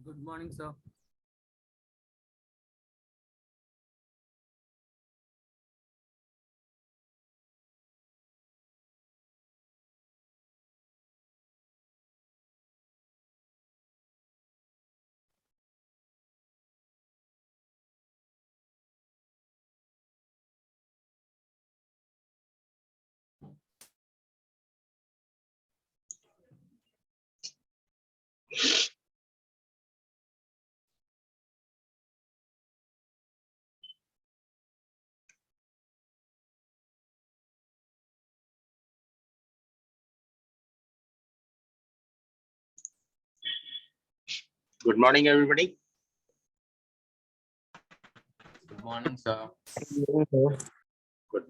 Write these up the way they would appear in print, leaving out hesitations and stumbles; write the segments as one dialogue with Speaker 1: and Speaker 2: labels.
Speaker 1: Good morning, sir.
Speaker 2: Good morning, everybody.
Speaker 3: Good morning, sir.
Speaker 2: Good morning.
Speaker 4: Good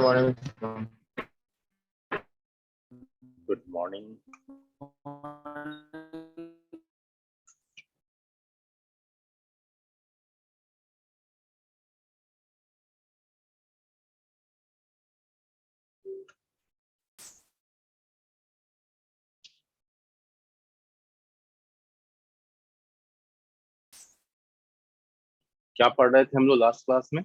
Speaker 4: morning.
Speaker 2: Good morning. क्या पढ़ रहे थे हम लोग लास्ट क्लास में?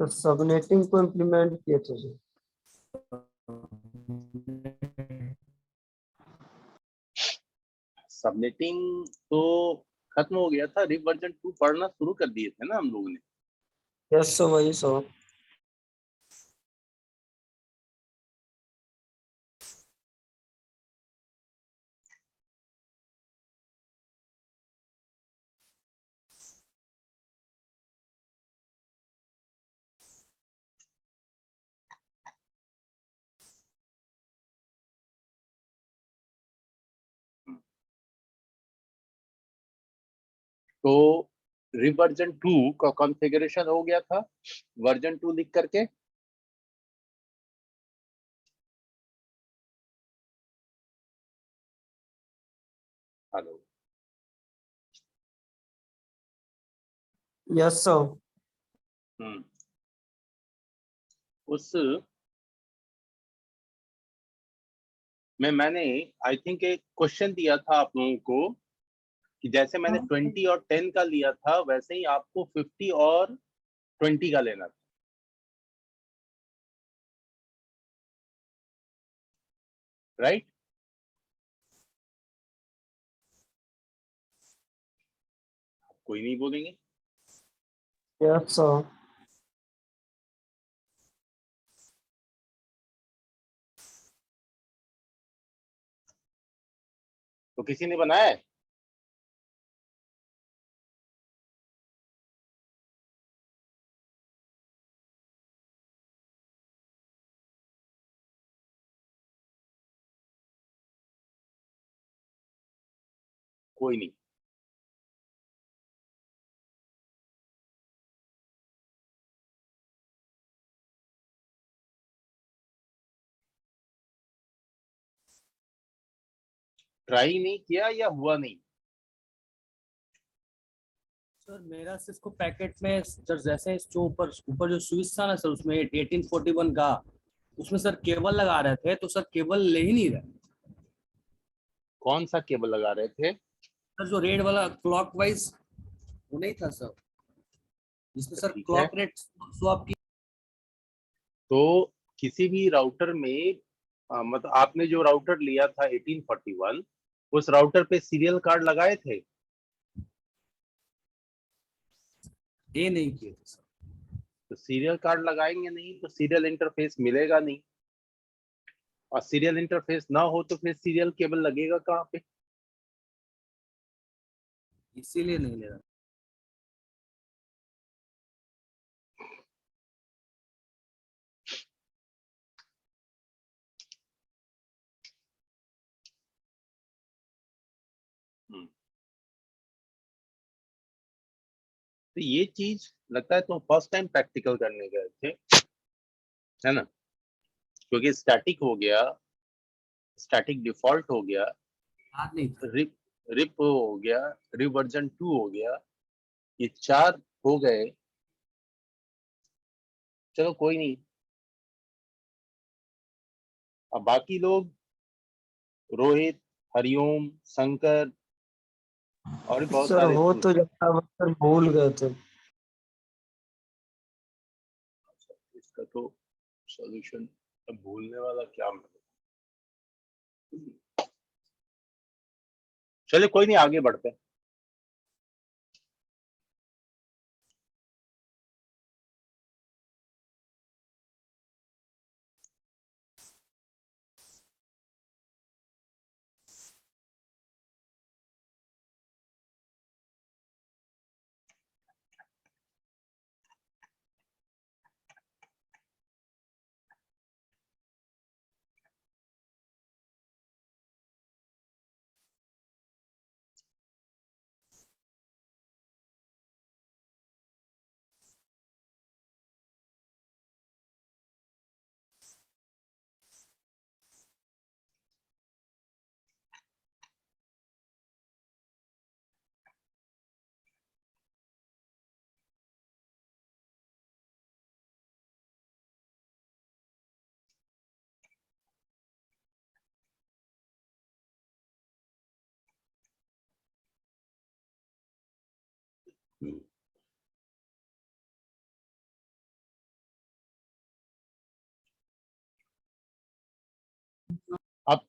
Speaker 4: तो सबनेटिंग को इम्प्लीमेंट किए थे जी।
Speaker 2: सबनेटिंग तो खत्म हो गया था, रिप वर्जन 2 पढ़ना शुरू कर दिए थे ना हम लोगों ने।
Speaker 4: यस सर, वही सर।
Speaker 2: तो रिप वर्जन 2 का कॉन्फ़िगरेशन हो गया था वर्जन 2 लिख करके। Hello,
Speaker 4: yes sir.
Speaker 2: उस में मैंने आई थिंक एक क्वेश्चन दिया था आप लोगों को कि जैसे मैंने 20 और 10 का लिया था वैसे ही आपको 50 और 20 का लेना था, राइट? कोई नहीं बोलेंगे?
Speaker 4: Yes sir.
Speaker 2: तो किसी ने बनाया है? कोई नहीं। ट्राई नहीं किया या हुआ नहीं?
Speaker 1: सर मेरा सिस्को पैकेट में सर जैसे जो ऊपर ऊपर जो स्विच था ना सर, उसमें 1841 का, उसमें सर केबल लगा रहे थे तो सर केबल ले ही नहीं रहे।
Speaker 2: कौन सा केबल लगा रहे थे?
Speaker 1: सर जो रेड वाला क्लॉकवाइज वो नहीं था सर, जिसमें सर
Speaker 2: ठीक है,
Speaker 1: क्लॉक रेट स्वैप की।
Speaker 2: तो किसी भी राउटर में मतलब आपने जो राउटर लिया था 1841, उस राउटर पे सीरियल कार्ड लगाए थे?
Speaker 1: ये नहीं किए थे सर।
Speaker 2: तो सीरियल कार्ड लगाएंगे नहीं तो सीरियल इंटरफेस मिलेगा नहीं, और सीरियल इंटरफेस ना हो तो फिर सीरियल केबल लगेगा कहाँ पे?
Speaker 1: इसीलिए नहीं ले रहा।
Speaker 2: हम्म, तो ये चीज लगता है तुम फर्स्ट टाइम प्रैक्टिकल करने गए थे, है ना? क्योंकि स्टैटिक हो गया, स्टैटिक डिफॉल्ट हो गया,
Speaker 1: याद नहीं था।
Speaker 2: रिप रिप हो गया, रिप वर्जन 2 हो गया, ये 4 हो गए, चलो कोई नहीं। अब बाकी लोग, रोहित, हरिओम, शंकर और भी बहुत
Speaker 4: सर
Speaker 2: सारे
Speaker 4: हो
Speaker 2: स्टूडेंट।
Speaker 4: तो जाता बस सर भूल गए थे।
Speaker 2: इसका तो सॉल्यूशन, अब भूलने वाला क्या मैं, चलिए कोई नहीं, आगे बढ़ते हैं। अब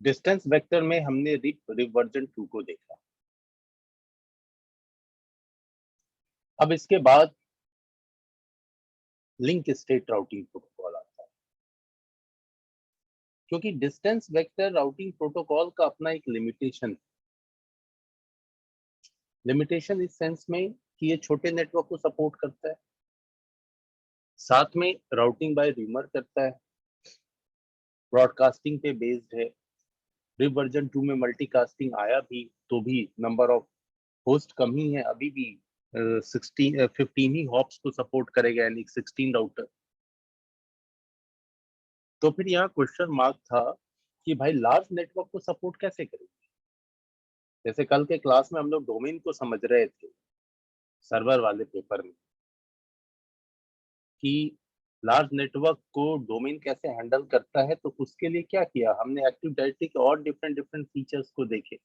Speaker 2: डिस्टेंस वेक्टर में हमने रिवर्जन 2 को देखा। अब इसके बाद लिंक स्टेट राउटिंग प्रोटोकॉल आता है, क्योंकि डिस्टेंस वेक्टर राउटिंग प्रोटोकॉल का अपना एक लिमिटेशन, इस सेंस में कि ये छोटे नेटवर्क को सपोर्ट करता है, साथ में राउटिंग बाय रूमर करता है, ब्रॉडकास्टिंग पे बेस्ड है। रिवर्जन 2 में मल्टीकास्टिंग आया भी तो भी नंबर ऑफ होस्ट कम ही है, अभी भी 15 ही हॉप्स को सपोर्ट करेगा, यानी 16 राउटर। तो फिर यहाँ क्वेश्चन मार्क था कि भाई लार्ज नेटवर्क को सपोर्ट कैसे करेंगे। जैसे कल के क्लास में हम लोग डोमेन को समझ रहे थे सर्वर वाले पेपर में, कि लार्ज नेटवर्क को डोमेन कैसे हैंडल करता है, तो उसके लिए क्या किया हमने, एक्टिव डायरेक्टरी के और डिफरेंट फीचर्स को देखे।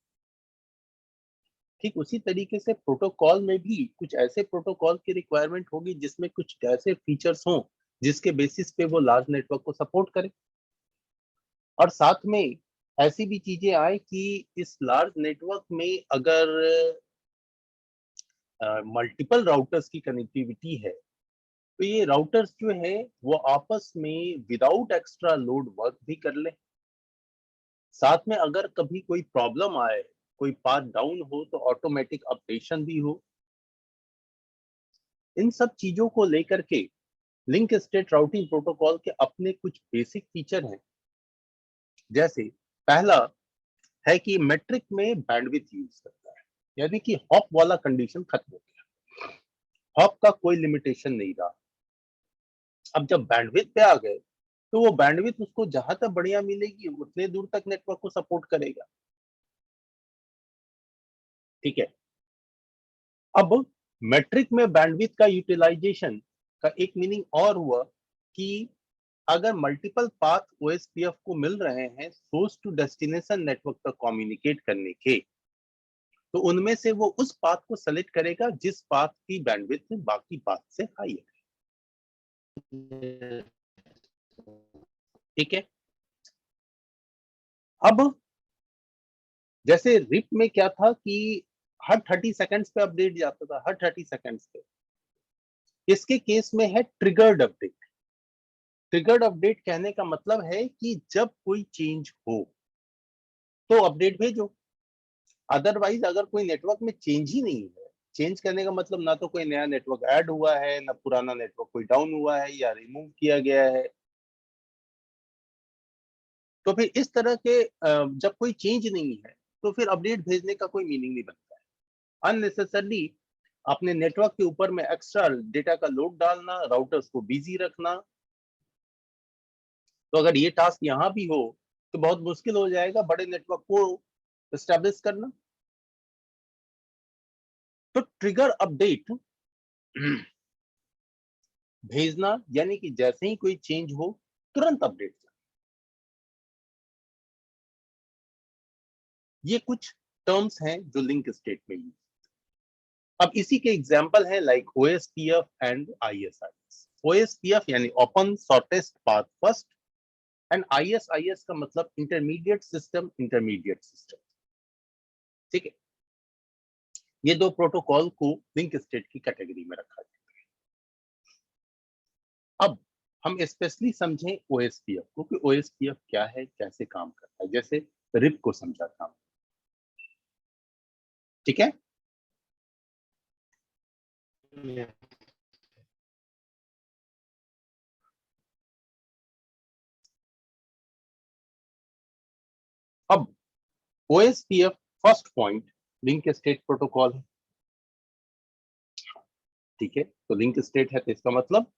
Speaker 2: ठीक उसी तरीके से प्रोटोकॉल में भी कुछ ऐसे प्रोटोकॉल की रिक्वायरमेंट होगी जिसमें कुछ ऐसे फीचर्स हों जिसके बेसिस पे वो लार्ज नेटवर्क को सपोर्ट करे, और साथ में ऐसी भी चीजें आए कि इस लार्ज नेटवर्क में अगर मल्टीपल राउटर्स की कनेक्टिविटी है, तो ये राउटर्स जो है वो आपस में विदाउट एक्स्ट्रा लोड वर्क भी कर ले। साथ में अगर कभी कोई प्रॉब्लम आए, कोई पाथ डाउन हो, तो ऑटोमेटिक अपडेशन भी हो। इन सब चीजों को लेकर के लिंक स्टेट राउटिंग प्रोटोकॉल के अपने कुछ बेसिक फीचर हैं। जैसे पहला है कि मैट्रिक में बैंडविड्थ यूज करता है, यानी कि हॉप वाला कंडीशन खत्म हो गया, हॉप का कोई लिमिटेशन नहीं रहा। अब जब बैंडविड्थ पे आ गए, तो वो बैंडविड्थ उसको जहां तक बढ़िया मिलेगी उतने दूर तक नेटवर्क को सपोर्ट करेगा। ठीक है। अब मैट्रिक में बैंडविड्थ का यूटिलाइजेशन का एक मीनिंग और हुआ कि अगर मल्टीपल पाथ ओएसपीएफ को मिल रहे हैं सोर्स टू डेस्टिनेशन नेटवर्क पर कम्युनिकेट करने के, तो उनमें से वो उस पाथ को सेलेक्ट करेगा जिस पाथ की बैंडविड्थ बाकी पाथ से हाई है। ठीक है। अब जैसे रिप में क्या था कि हर 30 सेकंड्स पे अपडेट जाता था, हर 30 सेकंड्स पे। इसके केस में है ट्रिगर्ड अपडेट। ट्रिगर्ड अपडेट कहने का मतलब है कि जब कोई चेंज हो तो अपडेट भेजो, अदरवाइज अगर कोई नेटवर्क में चेंज ही नहीं है, चेंज करने का मतलब ना तो कोई नया नेटवर्क ऐड हुआ है, ना पुराना नेटवर्क कोई डाउन हुआ है या रिमूव किया गया है, तो फिर इस तरह के जब कोई चेंज नहीं है तो फिर अपडेट भेजने का कोई मीनिंग नहीं बनता है। अननेसेसरली अपने नेटवर्क के ऊपर में एक्स्ट्रा डेटा का लोड डालना, राउटर्स को बिजी रखना, तो अगर ये टास्क यहाँ भी हो तो बहुत मुश्किल हो जाएगा बड़े नेटवर्क को एस्टेब्लिश करना। तो ट्रिगर अपडेट भेजना यानी कि जैसे ही कोई चेंज हो तुरंत अपडेट। ये कुछ टर्म्स हैं जो लिंक स्टेट में यूज। अब इसी के एग्जांपल है like OSPF and ISIS. OSPF यानी open shortest path first, and ISIS का मतलब इंटरमीडिएट सिस्टम, इंटरमीडिएट सिस्टम। ठीक है, ये दो प्रोटोकॉल को लिंक स्टेट की कैटेगरी में रखा जाता है। अब हम स्पेशली समझें ओएसपीएफ को कि ओएसपीएफ क्या है, कैसे काम करता है, जैसे रिप को समझा था। ठीक है, अब OSPF first point link state protocol है। ठीक है, तो लिंक स्टेट है तो इसका मतलब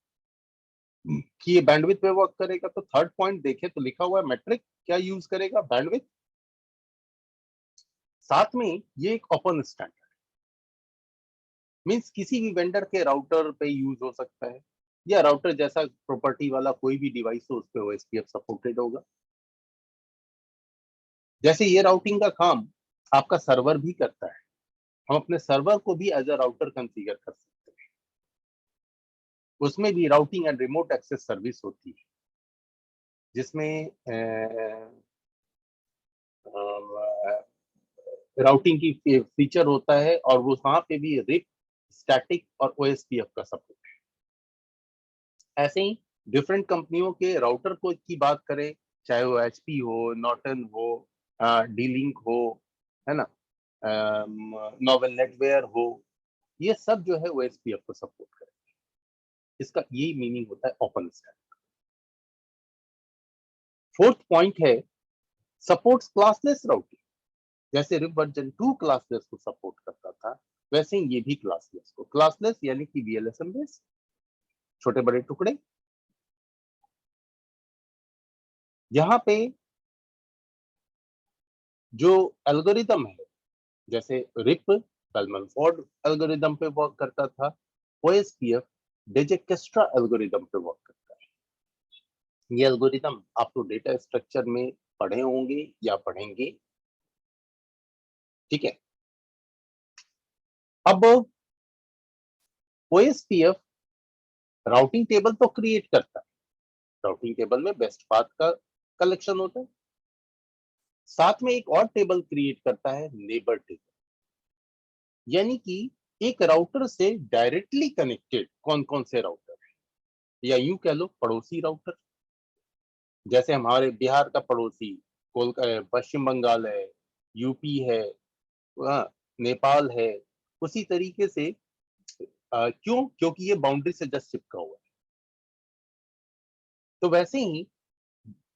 Speaker 2: कि ये बैंडविड्थ पे वर्क करेगा। तो थर्ड पॉइंट देखें तो लिखा हुआ है मेट्रिक, क्या यूज करेगा, बैंडविड्थ। साथ में ये एक ओपन स्टैंडर्ड मींस किसी भी वेंडर के राउटर पे यूज हो सकता है, या राउटर जैसा प्रॉपर्टी वाला कोई भी डिवाइस हो उस पे ओएसपीएफ सपोर्टेड होगा। जैसे ये राउटिंग का काम आपका सर्वर भी करता है, हम अपने सर्वर को भी एज अ राउटर कॉन्फ़िगर कर सकते हैं। उसमें भी routing and remote access service होती है, जिसमें राउटिंग की फीचर होता है, और वो वहां पे भी रिप, स्टैटिक और ओएसपीएफ का सपोर्ट है। ऐसे ही डिफरेंट कंपनियों के राउटर को की बात करें, चाहे वो एचपी हो, नॉर्टन हो, डी-लिंक हो, है ना, नोवेल नेटवेयर हो, ये सब जो है ओएसपीएफ को सपोर्ट करे। इसका यही मीनिंग होता है ओपन स्टैंडर्ड। फोर्थ पॉइंट है सपोर्ट्स क्लासलेस राउटिंग। जैसे रिप वर्जन 2 क्लासलेस को सपोर्ट करता था, वैसे ही ये भी क्लासलेस को। क्लासलेस यानी कि वीएलएसएम बेस, छोटे बड़े टुकड़े। यहाँ पे जो एल्गोरिदम है, जैसे रिप कलमन फोर्ड एल्गोरिदम पे वर्क करता था, ओएसपीएफ डिजिकेस्ट्रा एल्गोरिदम पे वर्क करता है। ये एल्गोरिदम आप तो डेटा स्ट्रक्चर में पढ़े होंगे या पढ़ेंगे। ठीक है, अब ओएसपीएफ राउटिंग टेबल तो क्रिएट करता है, राउटिंग टेबल में बेस्ट पाथ का कलेक्शन होता है। साथ में एक और टेबल क्रिएट करता है, नेबर टेबल, यानी कि एक राउटर से डायरेक्टली कनेक्टेड कौन कौन से राउटर है, या यूं कह लो पड़ोसी राउटर। जैसे हमारे बिहार का पड़ोसी कोलकाता, पश्चिम बंगाल है, यूपी है, नेपाल है, उसी तरीके से क्यों, क्योंकि ये बाउंड्री से जस्ट चिपका हुआ है। तो वैसे ही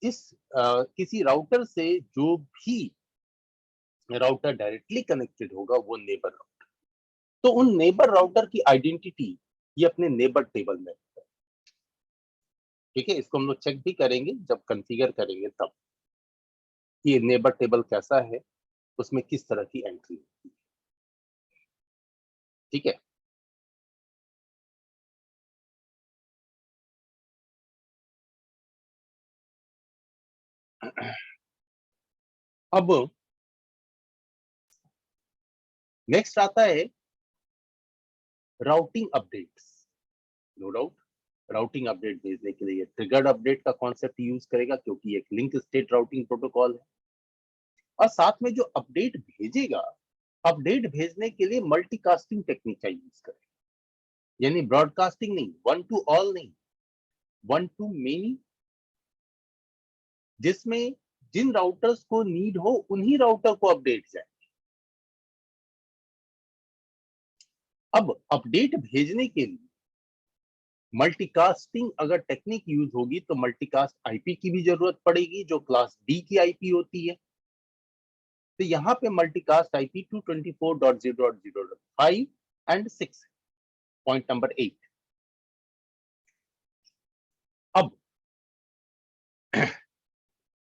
Speaker 2: इस किसी राउटर से जो भी राउटर डायरेक्टली कनेक्टेड होगा वो नेबर राउटर, तो उन नेबर राउटर की आइडेंटिटी ये अपने नेबर टेबल में है। ठीक है, इसको हम लोग चेक भी करेंगे जब कॉन्फ़िगर करेंगे तब, कि नेबर टेबल कैसा है, उसमें किस तरह की एंट्री होती है। ठीक है, अब नेक्स्ट आता है routing updates. No doubt routing update भेजने के लिए ट्रिगर्ड अपडेट का कॉन्सेप्ट यूज करेगा, क्योंकि एक लिंक स्टेट राउटिंग प्रोटोकॉल है। और साथ में जो अपडेट भेजेगा, अपडेट भेजने के लिए मल्टीकास्टिंग टेक्निक का यूज करेगा, यानी ब्रॉडकास्टिंग नहीं, वन टू ऑल नहीं, वन टू मेनी, जिसमें जिन राउटर्स को नीड हो उन्हीं राउटर को अपडेट जाए। अब अपडेट भेजने के लिए मल्टीकास्टिंग अगर टेक्निक यूज होगी तो मल्टीकास्ट आईपी की भी जरूरत पड़ेगी, जो क्लास डी की आईपी होती है। तो यहाँ पे multicast IP 224.0.0.5 and 6, point number 8। अब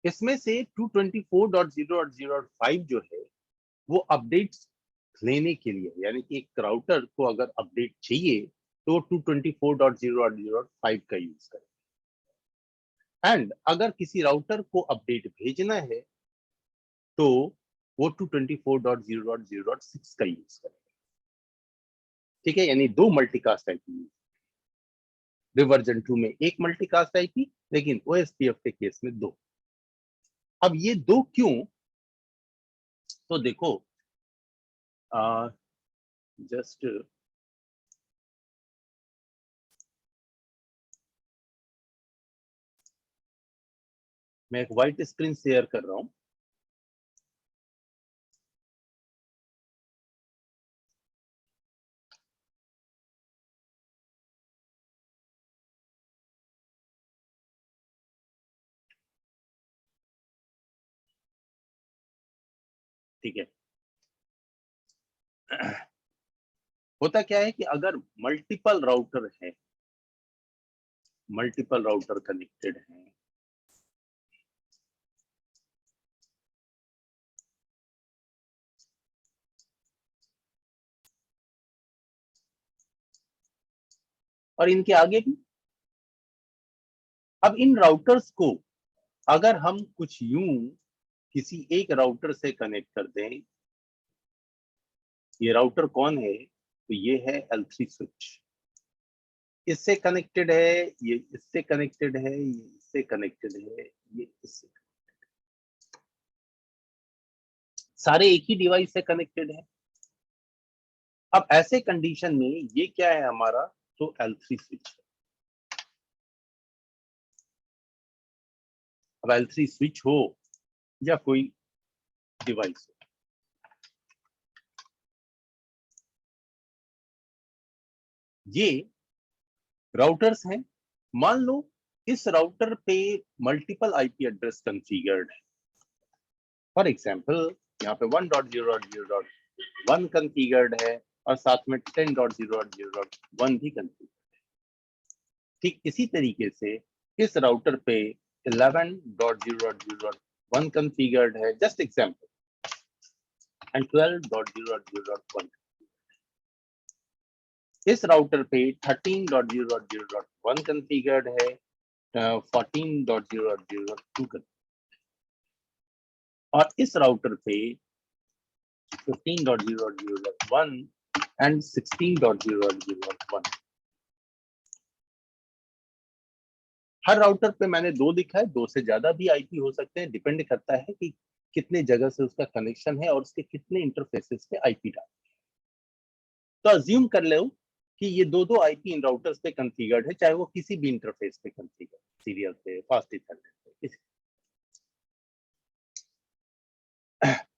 Speaker 2: इसमें से 224.0.0.5 जो है वो अपडेट्स लेने के लिए, यानी कि एक राउटर को अगर अपडेट चाहिए तो 224.0.0.5 का यूज करें, एंड अगर किसी राउटर को अपडेट भेजना है तो वो 224.0.0.6 का यूज करें। ठीक है, यानी दो मल्टीकास्ट आईपी। वर्जन 2 में एक मल्टीकास्ट आईपी, लेकिन OSPF के केस में दो। अब ये दो क्यों? तो देखो, जस्ट मैं एक व्हाइट स्क्रीन शेयर कर रहा हूं। ठीक है, होता क्या है कि अगर मल्टीपल राउटर है, मल्टीपल राउटर कनेक्टेड है, और इनके आगे भी, अब इन राउटर्स को अगर हम कुछ यूं किसी एक राउटर से कनेक्ट कर दें, ये राउटर कौन है? तो ये है L3 स्विच, इससे कनेक्टेड है, ये इससे कनेक्टेड है, ये इससे कनेक्टेड है, ये इससे, सारे एक ही डिवाइस से कनेक्टेड है। अब ऐसे कंडीशन में ये क्या है हमारा? तो L3 स्विच है। अब L3 स्विच हो या कोई डिवाइस हो, ये राउटर्स हैं। मान लो इस राउटर पे मल्टीपल आईपी एड्रेस कॉन्फ़िगर्ड है। फॉर एग्जांपल यहाँ पे 1.0.0.1 कॉन्फ़िगर्ड है और साथ में 10.0.0.1 भी कॉन्फ़िगर्ड है। ठीक इसी तरीके से इस राउटर पे 11.0.0.1 कॉन्फ़िगर्ड है, जस्ट एग्जांपल, एंड 12.0.0.1। इस राउटर पे 13.0.0.1 कॉन्फ़िगर्ड है, 14.0.0.2 और इस राउटर पे 15.0.0.1 एंड 16.0.0.1। हर राउटर पे मैंने दो लिखा है, दो से ज्यादा भी आईपी हो सकते हैं, डिपेंड करता है कि कितने जगह से उसका कनेक्शन है और उसके कितने इंटरफेसेस पे आईपी डाल। तो अज्यूम कर लो कि ये दो दो आईपी इन राउटर्स पे कॉन्फ़िगर्ड है, चाहे वो किसी भी इंटरफेस पे कॉन्फ़िगर्ड, सीरियल पे, फास्ट इथरनेट पे, किसी।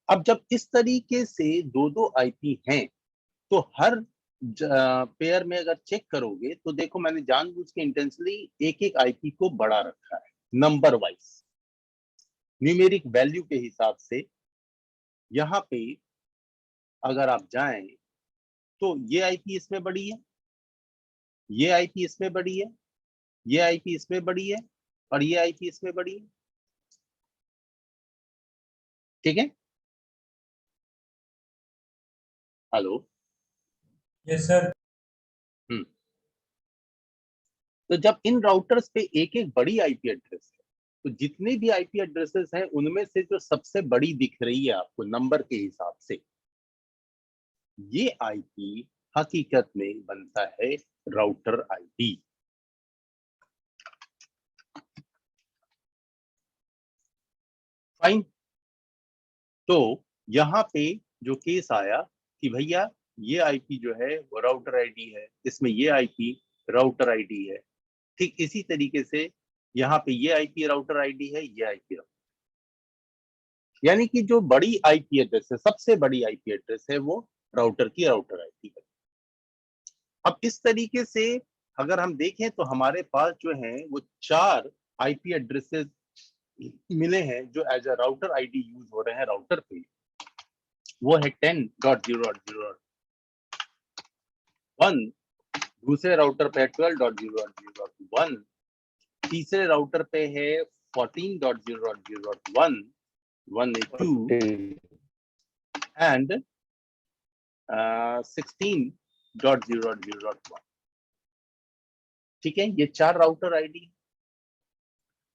Speaker 2: अब जब इस तरीके से दो दो आईपी हैं, तो हर पेयर में अगर चेक करोगे तो देखो मैंने जानबूझ के इंटेंशनली एक एक आईपी को बड़ा रखा है, नंबर वाइज, न्यूमेरिक वैल्यू के हिसाब से। यहाँ पे अगर आप जाएं तो ये आईपी इसमें बड़ी है, ये आईपी इसमें बड़ी है, ये आईपी इसमें बड़ी है, और ये आईपी इसमें बड़ी है। ठीक है, हेलो,
Speaker 4: यस सर।
Speaker 2: तो जब इन राउटर्स पे एक एक बड़ी आईपी एड्रेस है, तो जितने भी आईपी एड्रेसेस हैं उनमें से जो सबसे बड़ी दिख रही है आपको नंबर के हिसाब से, ये आईपी हकीकत में बनता है राउटर आईडी। फाइन। तो यहाँ पे जो केस आया कि भैया ये आईपी जो है वो राउटर आईडी है, इसमें ये आईपी राउटर आईडी है। ठीक इसी तरीके से यहाँ पे ये आईपी राउटर आईडी है, ये आईपी, यानी कि जो बड़ी आईपी एड्रेस है, सबसे बड़ी आईपी एड्रेस है, वो राउटर की राउटर आईपी है। अब इस तरीके से अगर हम देखें तो हमारे पास जो है वो 4 आईपी एड्रेसेस मिले हैं जो as a router ID use हो रहे हैं राउटर पे। वो है 10.0.0.1, दूसरे राउटर पे 12.0.0.1, तीसरे राउटर पे है 14.0.0.1, 182, एंड 16.0.0.1। ठीक है, ये 4 राउटर आईडी।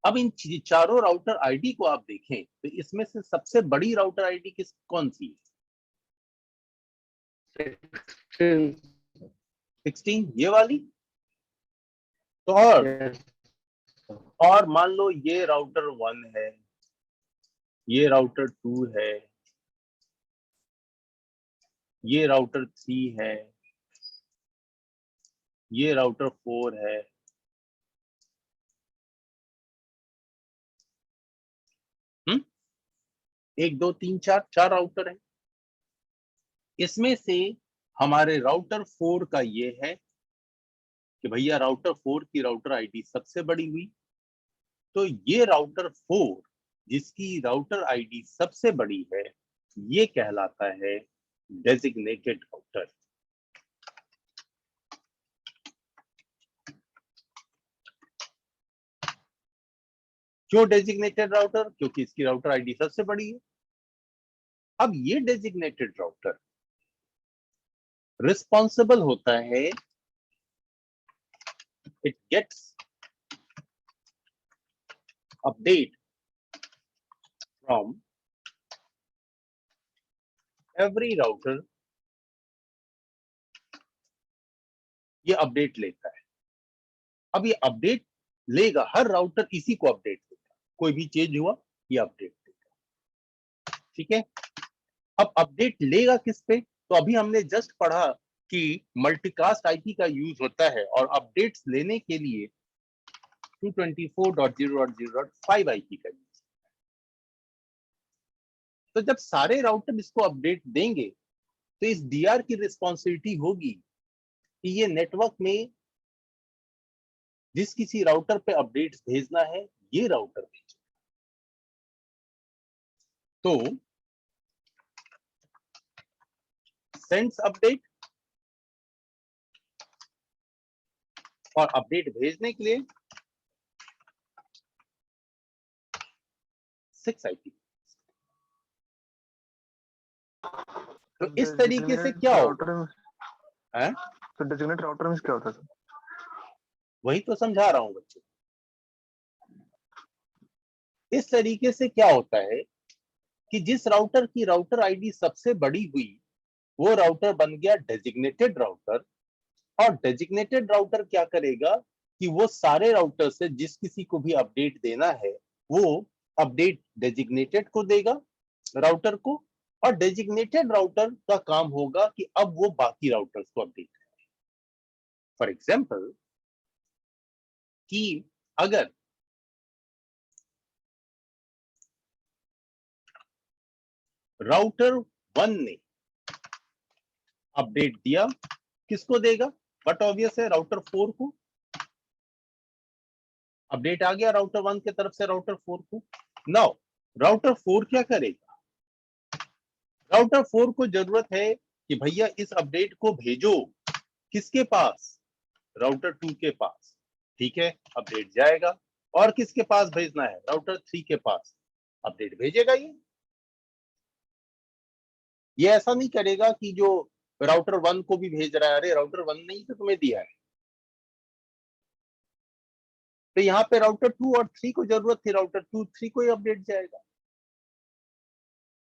Speaker 2: अब इन चारों राउटर आईडी को आप देखें तो इसमें से सबसे बड़ी राउटर आईडी कौन सी है? 16, ये वाली। तो और मान लो ये राउटर 1 है, ये राउटर 2 है, ये राउटर 3 है, ये राउटर 4 है। 1 2 3 4 राउटर है। इसमें से हमारे राउटर 4 का ये है कि भैया राउटर 4 की राउटर आईडी सबसे बड़ी हुई। तो ये राउटर 4 जिसकी राउटर आईडी सबसे बड़ी है, ये कहलाता है डेजिग्नेटेड राउटर। क्यों डेजिग्नेटेड राउटर? क्योंकि इसकी राउटर आईडी सबसे बड़ी है। अब ये डेजिग्नेटेड राउटर रिस्पॉन्सिबल होता है, it gets update from every router. ये अपडेट लेता है। अब ये अपडेट लेगा, हर राउटर इसी को अपडेट देगा, कोई भी चेंज हुआ ये अपडेट देगा। ठीक है, अब अपडेट लेगा किस पे? तो अभी हमने जस्ट पढ़ा कि मल्टीकास्ट आईपी का यूज होता है और अपडेट्स लेने के लिए 224.0.0.5 आईपी का यूज। तो जब सारे राउटर इसको अपडेट देंगे तो इस डीआर की रिस्पॉन्सिबिलिटी होगी कि ये नेटवर्क में जिस किसी राउटर पे अपडेट्स भेजना है ये राउटर भेजे। तो सेंड्स अपडेट, और अपडेट भेजने के लिए 6 आईपी। तो इस तरीके से क्या होगा?
Speaker 5: तो डेजिग्नेटेड राउटर में क्या होता है?
Speaker 2: वही तो समझा रहा हूं बच्चों। इस तरीके से क्या होता है कि जिस राउटर की राउटर आईडी सबसे बड़ी हुई वो राउटर बन गया डेजिग्नेटेड राउटर। और डेजिग्नेटेड राउटर क्या करेगा कि वो सारे राउटर से जिस किसी को भी अपडेट देना है वो अपडेट डेजिग्नेटेड को देगा, राउटर को। और डेजिग्नेटेड राउटर का काम होगा कि अब वो बाकी राउटर्स को अपडेट करें। फॉर एग्जाम्पल कि अगर राउटर 1 ने अपडेट दिया, किसको देगा? बट ऑब्वियस है राउटर 4 को। अपडेट आ गया राउटर 1 की तरफ से राउटर 4 को। नाउ राउटर 4 क्या करेगा? राउटर 4 को जरूरत है कि भैया इस अपडेट को भेजो किसके पास? राउटर 2 के पास। ठीक है, अपडेट जाएगा। और किसके पास भेजना है? राउटर 3 के पास। अपडेट भेजेगा ये ऐसा नहीं करेगा कि जो राउटर 1 को भी भेज रहा है, अरे राउटर 1 ने ही तो तुम्हें दिया है। तो यहाँ पे राउटर 2 और 3 को जरूरत थी, राउटर 2 3 को ही अपडेट जाएगा।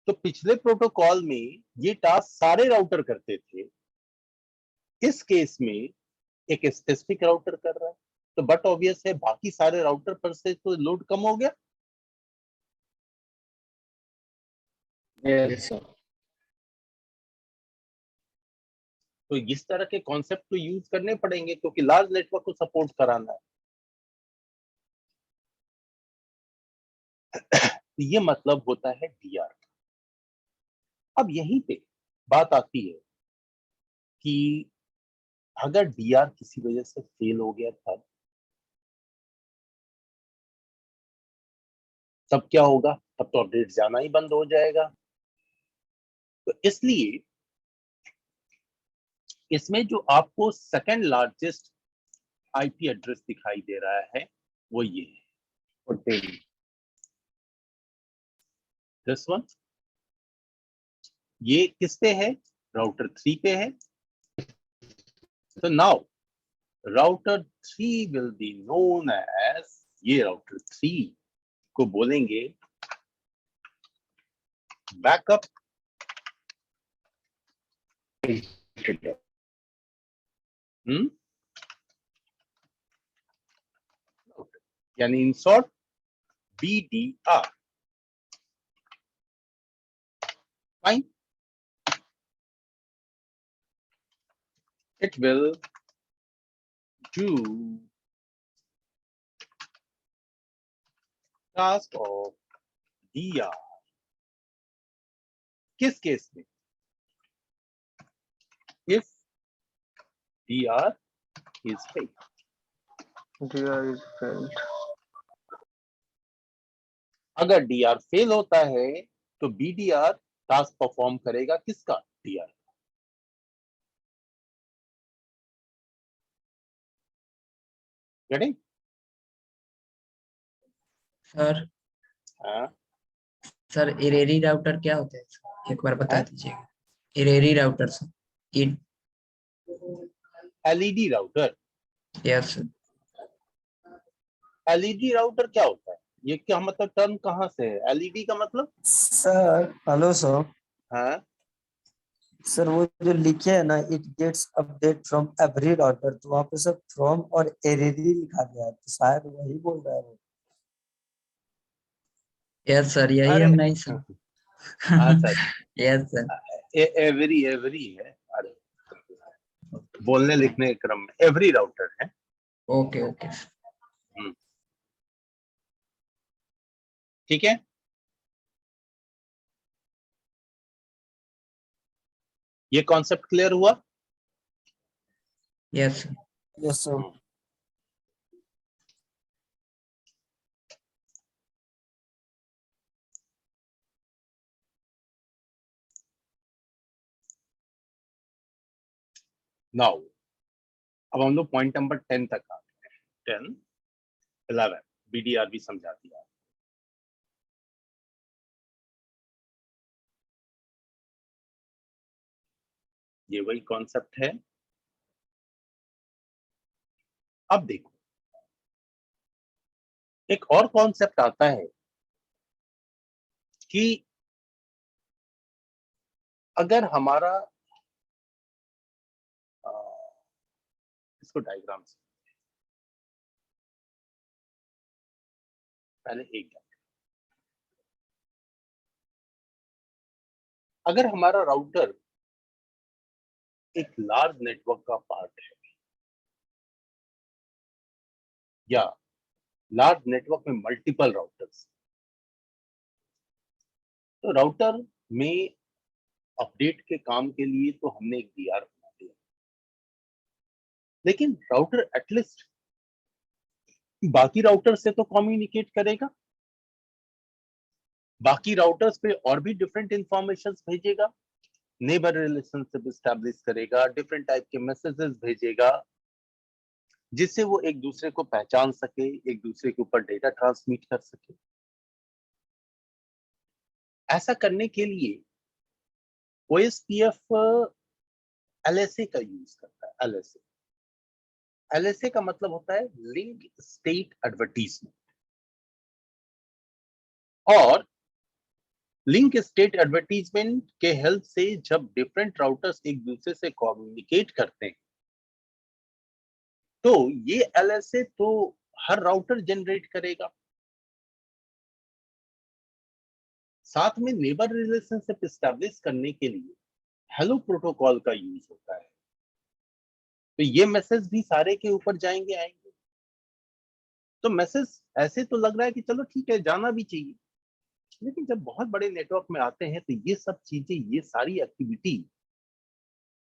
Speaker 2: तो पिछले प्रोटोकॉल में ये टास्क सारे राउटर करते थे, इस केस में एक स्पेसिफिक राउटर कर रहा है। तो बट ऑब्वियस है बाकी सारे राउटर पर से तो लोड कम हो गया।
Speaker 1: Yes sir.
Speaker 2: तो इस तरह के कॉन्सेप्ट तो यूज करने पड़ेंगे क्योंकि लार्ज नेटवर्क को सपोर्ट कराना है। तो ये मतलब होता है डीआर। अब यहीं पे बात आती है कि अगर डीआर किसी वजह से फेल हो गया तब क्या होगा? तब तो अपडेट जाना ही बंद हो जाएगा। तो इसलिए इसमें जो आपको सेकंड लार्जेस्ट आईपी एड्रेस दिखाई दे रहा है वो ये है, दिस वन। ये किस पे है? राउटर 3 पे है। तो now router 3 will be known as, ये राउटर 3 को बोलेंगे बैकअप, यानी in short BDR। Fine, it will do task of DR। किस केस में? if DR is failed।
Speaker 5: DR is failed।
Speaker 2: अगर DR फेल होता है तो BDR टास्क परफॉर्म करेगा किसका? DR। Getting?
Speaker 6: सर
Speaker 2: हाँ,
Speaker 6: सर इरेरी राउटर क्या होता है सर? एक बार बता
Speaker 2: हाँ?
Speaker 6: दीजिएगा। इरेरी router sir.
Speaker 2: LED router.
Speaker 6: Yes sir.
Speaker 2: LED router क्या होता है? ये क्या मतलब, टर्म कहाँ से है? LED का मतलब?
Speaker 7: Sir hello sir.
Speaker 2: हाँ,
Speaker 7: सर वो जो लिखे है ना, it gets update from every router, तो वहाँ पे सर फ्रॉम और एरेरी लिखा गया है, तो शायद वही बोल रहा है वो।
Speaker 6: यस सर, यही
Speaker 2: अरे
Speaker 6: हम नहीं सुन।
Speaker 2: अच्छा,
Speaker 6: यस सर।
Speaker 2: एवरी है। अरे बोलने लिखने के क्रम में एवरी राउटर है।
Speaker 6: Okay okay.
Speaker 2: ठीक है, ये कॉन्सेप्ट क्लियर हुआ?
Speaker 6: Yes sir.
Speaker 7: Yes sir.
Speaker 2: Now अब हम लोग पॉइंट नंबर 10 तक आ गए हैं। 10 11 BDR भी समझा दिया। ये वही कॉन्सेप्ट है। अब देखो, एक और कॉन्सेप्ट आता है कि अगर हमारा इसको डायग्राम से पहले एक, अगर हमारा राउटर एक लार्ज नेटवर्क का पार्ट है या लार्ज नेटवर्क में मल्टीपल राउटर्स, तो राउटर में अपडेट के काम के लिए तो हमने एक DR बना दिया, लेकिन राउटर एटलीस्ट बाकी राउटर से तो कम्युनिकेट करेगा, बाकी राउटर्स पे और भी डिफरेंट इंफॉर्मेशन भेजेगा, नेबर रिलेशनशिप एस्टैब्लिश करेगा, डिफरेंट टाइप के मैसेजेस भेजेगा, जिससे वो एक दूसरे को पहचान सके, एक दूसरे के ऊपर डेटा ट्रांसमिट कर सके। ऐसा करने के लिए OSPF LSA का यूज करता है। LSA का मतलब होता है लिंक स्टेट एडवर्टीजमेंट। और लिंक स्टेट एडवर्टीजमेंट के हेल्प से जब डिफरेंट राउटर्स एक दूसरे से कम्युनिकेट करते हैं, तो ये LSA तो हर राउटर जनरेट करेगा। साथ में नेबर रिलेशनशिप एस्टैब्लिश करने के लिए हेलो प्रोटोकॉल का यूज होता है। तो ये मैसेज भी सारे के ऊपर आएंगे। तो मैसेज ऐसे तो लग रहा है कि चलो ठीक है, जाना भी चाहिए, लेकिन जब बहुत बड़े नेटवर्क में आते हैं तो ये सब चीजें, ये सारी एक्टिविटी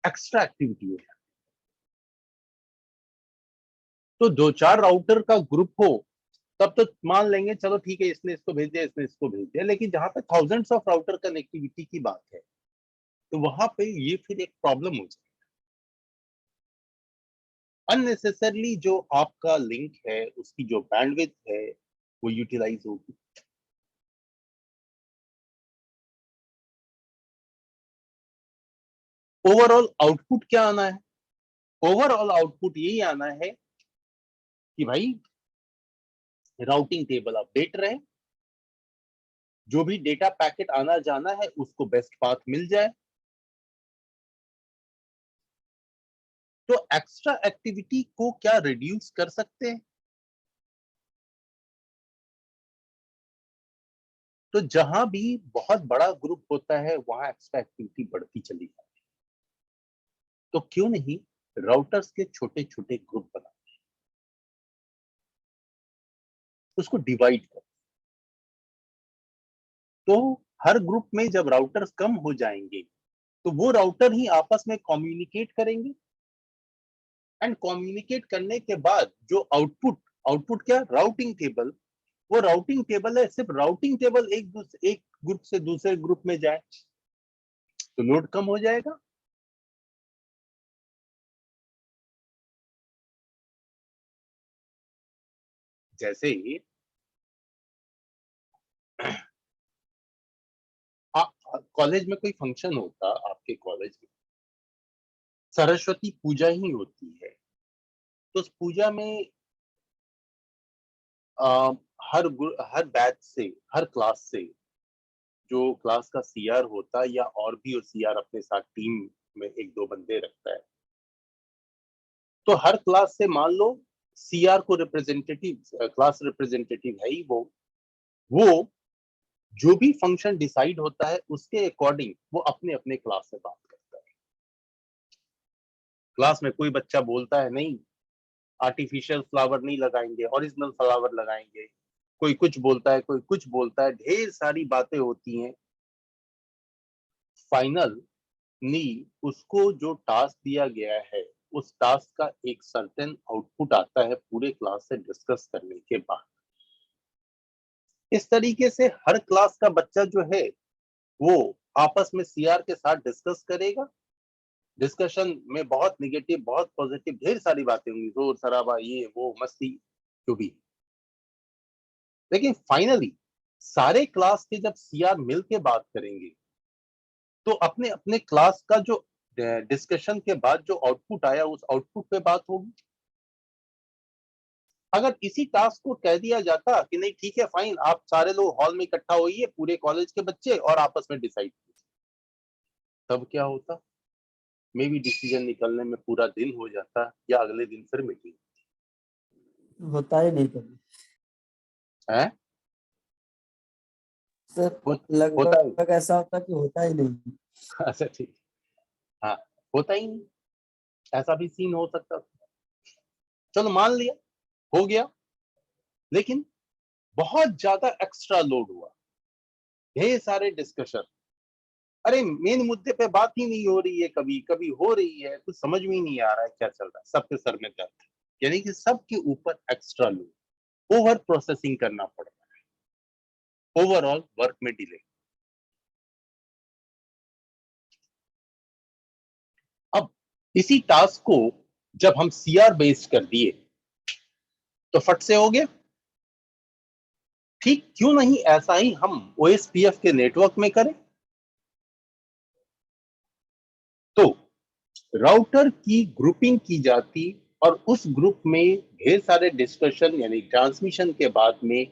Speaker 2: एक्स्ट्रा एक्टिविटी हो जाती है। तो 2-4 राउटर का ग्रुप हो तब तो मान लेंगे चलो ठीक है, इसने इसको भेज दिया, इसने इसको भेज दिया, लेकिन जहां पे थाउजेंड्स ऑफ राउटर कनेक्टिविटी की बात है, तो वहां पे ये फिर एक प्रॉब्लम हो जाए। अननेसेसरली जो आपका लिंक है, उसकी जो बैंडविड्थ है, वो यूटिलाइज होगी। ओवरऑल आउटपुट क्या आना है? ओवरऑल आउटपुट यही आना है कि भाई राउटिंग टेबल अपडेट रहे, जो भी डेटा पैकेट आना जाना है उसको बेस्ट पाथ मिल जाए। तो एक्स्ट्रा एक्टिविटी को क्या रिड्यूस कर सकते हैं? तो जहां भी बहुत बड़ा ग्रुप होता है वहां एक्स्ट्रा एक्टिविटी बढ़ती चली जाती है। तो क्यों नहीं राउटर्स के छोटे छोटे ग्रुप बना, उसको डिवाइड कर। तो हर ग्रुप में जब राउटर्स कम हो जाएंगे तो वो राउटर ही आपस में कम्युनिकेट करेंगे, एंड कम्युनिकेट करने के बाद जो आउटपुट, आउटपुट क्या, राउटिंग टेबल, वो राउटिंग टेबल है, सिर्फ राउटिंग टेबल एक ग्रुप से दूसरे ग्रुप में जाए तो लोड कम हो जाएगा। जैसे ही कॉलेज में कोई फंक्शन होता, आपके कॉलेज में सरस्वती पूजा ही होती है, तो उस पूजा में हर बैच से, हर क्लास से जो क्लास का सीआर होता या और भी सीआर अपने साथ टीम में एक दो बंदे रखता है, तो हर क्लास से मान लो सीआर को रिप्रेजेंटेटिव, क्लास रिप्रेजेंटेटिव है ही वो जो भी फंक्शन डिसाइड होता है उसके अकॉर्डिंग वो अपने अपने क्लास से बात करता है। क्लास में कोई बच्चा बोलता है नहीं आर्टिफिशियल फ्लावर नहीं लगाएंगे, ओरिजिनल फ्लावर लगाएंगे, कोई कुछ बोलता है, कोई कुछ बोलता है, ढेर सारी बातें होती हैं। फाइनली उसको जो टास्क दिया गया है उस टास्क का एक सर्टेन आउटपुट आता है पूरे क्लास से डिस्कस करने के बाद। इस तरीके से हर क्लास का बच्चा जो है वो आपस में सीआर के साथ डिस्कस करेगा। डिस्कशन में बहुत निगेटिव, बहुत पॉजिटिव, ढेर सारी बातें होंगी, जोर शराबा, ये वो, मस्ती, जो भी। लेकिन फाइनली सारे क्लास के जब सीआर मिल के बात करेंगे तो अपने अपने क्लास का जो डिस्कशन के बाद जो आउटपुट आया उस आउटपुट पे बात होगी। अगर इसी टास्क को कह दिया जाता कि नहीं ठीक है फाइन, आप सारे लोग हॉल में इकट्ठा होइए पूरे कॉलेज के बच्चे और आपस में डिसाइड कीजिए, तब क्या होता? मे भी डिसीजन निकलने में पूरा दिन हो जाता या अगले दिन फिर मीटिंग।
Speaker 7: होता ही नहीं कभी
Speaker 2: है
Speaker 7: सर,
Speaker 2: होता ही
Speaker 7: लगभग ऐसा होता कि होता ही नहीं।
Speaker 2: अच्छा ठीक, हाँ होता ही नहीं, ऐसा भी सीन हो सकता था। चलो मान लिया हो गया, लेकिन बहुत ज्यादा एक्स्ट्रा लोड हुआ, ढेर सारे डिस्कशन, अरे मेन मुद्दे पे बात ही नहीं हो रही है, कभी कभी हो रही है, कुछ समझ में ही नहीं आ रहा है क्या चल रहा है, सबके सर में दर्द, यानी कि सबके ऊपर एक्स्ट्रा लोड, ओवर प्रोसेसिंग करना पड़ रहा है, ओवरऑल वर्क में डिले। अब इसी टास्क को जब हम सीआर बेस्ड कर दिए तो फट से हो गया। ठीक क्यों नहीं ऐसा ही हम ओएसपीएफ के नेटवर्क में करें? तो राउटर की ग्रुपिंग की जाती और उस ग्रुप में ढेर सारे डिस्कशन, यानी ट्रांसमिशन के बाद में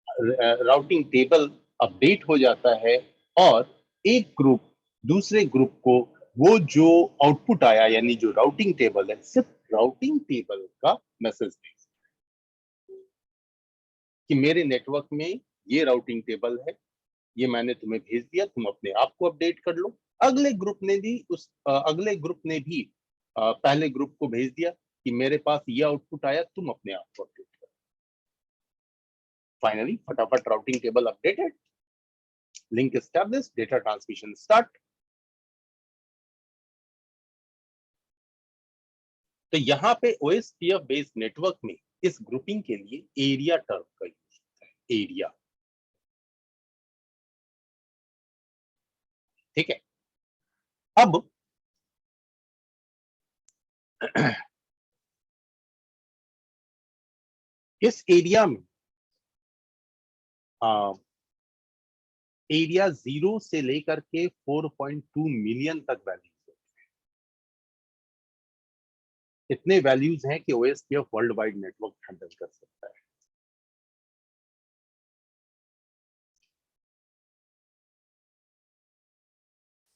Speaker 2: राउटिंग टेबल अपडेट हो जाता है और एक ग्रुप दूसरे ग्रुप को वो जो आउटपुट आया, यानी जो राउटिंग टेबल है, सिर्फ राउटिंग टेबल का मैसेज भेजता है कि मेरे नेटवर्क में ये राउटिंग टेबल है, ये मैंने तुम्हें भेज दिया, तुम अपने आप को अपडेट कर लो। अगले ग्रुप ने भी पहले ग्रुप को भेज दिया कि मेरे पास ये आउटपुट आया, तुम अपने आप को अपडेट करो। फाइनली फटाफट routing table updated, link established, data transmission start. तो यहाँ पे ओएसपीएफ बेस्ड नेटवर्क में इस ग्रुपिंग के लिए एरिया टर्म का यूज होता है, एरिया। ठीक है, अब इस एरिया में एरिया 0 से लेकर के 4.2 मिलियन तक वैल्यूज होती है। इतने वैल्यूज हैं कि OSPF world wide network handle कर सकता है।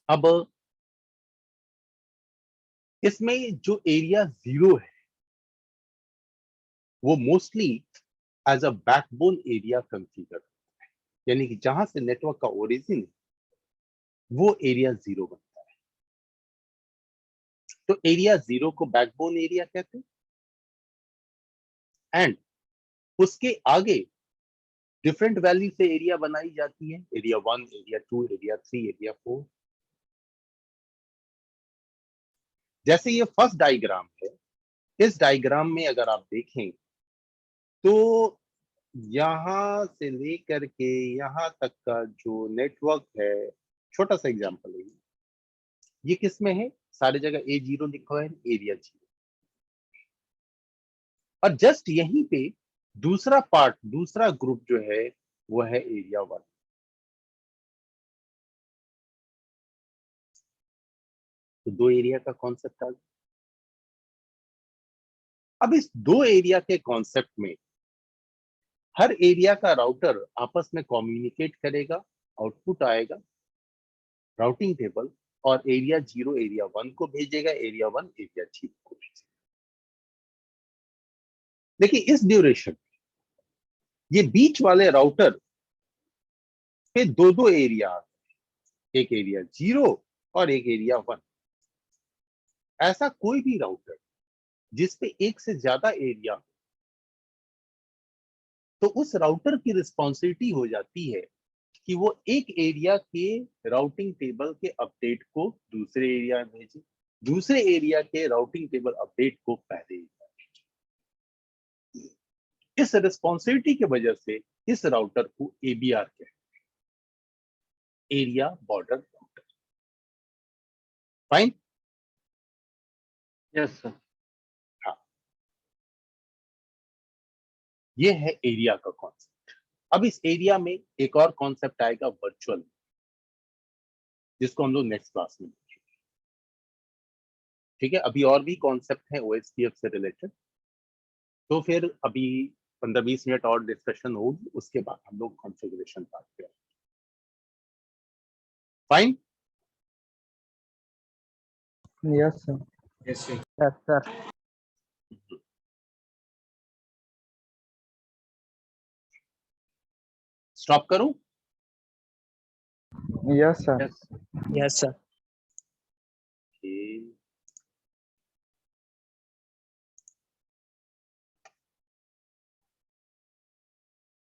Speaker 2: अब इसमें जो एरिया 0 है वो mostly as a backbone area consider होता है, यानी कि जहां से नेटवर्क का ओरिजिन है वो एरिया 0 बनता है। तो एरिया 0 को बैकबोन एरिया कहते हैं। एंड उसके आगे डिफरेंट वैल्यू से एरिया बनाई जाती है, एरिया 1, एरिया 2, एरिया 3, एरिया 4। जैसे ये फर्स्ट डायग्राम है, इस डायग्राम में अगर आप देखें तो यहां से लेकर के यहां तक का जो नेटवर्क है, छोटा सा एग्जांपल है, ये किस में है? सारी जगह A0 लिखा हुआ है, एरिया 0। और जस्ट यहीं पे दूसरा पार्ट, दूसरा ग्रुप जो है वो है एरिया 1। तो दो एरिया का कॉन्सेप्ट आ गया। अब इस दो एरिया के कॉन्सेप्ट में हर एरिया का राउटर आपस में कम्युनिकेट करेगा, आउटपुट आएगा राउटिंग टेबल, और एरिया 0 एरिया 1 को भेजेगा, एरिया 1 एरिया 0 को भेजेगा। देखिए इस ड्यूरेशन ये बीच वाले राउटर पे दो दो एरिया, एक एरिया 0 और एक एरिया 1। ऐसा कोई भी राउटर जिसपे एक से ज्यादा एरिया हो तो उस राउटर की रिस्पॉन्सिबिलिटी हो जाती है कि वो एक एरिया के राउटिंग टेबल के अपडेट को दूसरे एरिया में भेजे, दूसरे एरिया के राउटिंग टेबल अपडेट को पहले एरिया में भेजे। इस रिस्पॉन्सिबिलिटी की वजह से इस राउटर को ABR कहते हैं, area border router. Fine?
Speaker 5: Yes sir.
Speaker 2: हाँ, ये है एरिया का कॉन्सेप्ट। अब इस एरिया में एक और कॉन्सेप्ट आएगा, वर्चुअल, जिसको हम लोग नेक्स्ट क्लास में देखेंगे। ठीक है, अभी और भी कॉन्सेप्ट है OSPF से रिलेटेड, तो फिर अभी 15-20 मिनट और डिस्कशन होगी, उसके बाद हम लोग कॉन्फ़िगरेशन पार्ट पे आएंगे। Fine?
Speaker 5: Yes sir.
Speaker 4: Yes, sir.
Speaker 5: Yes sir.
Speaker 2: Stop करूं?
Speaker 5: Yes sir.
Speaker 7: Yes sir.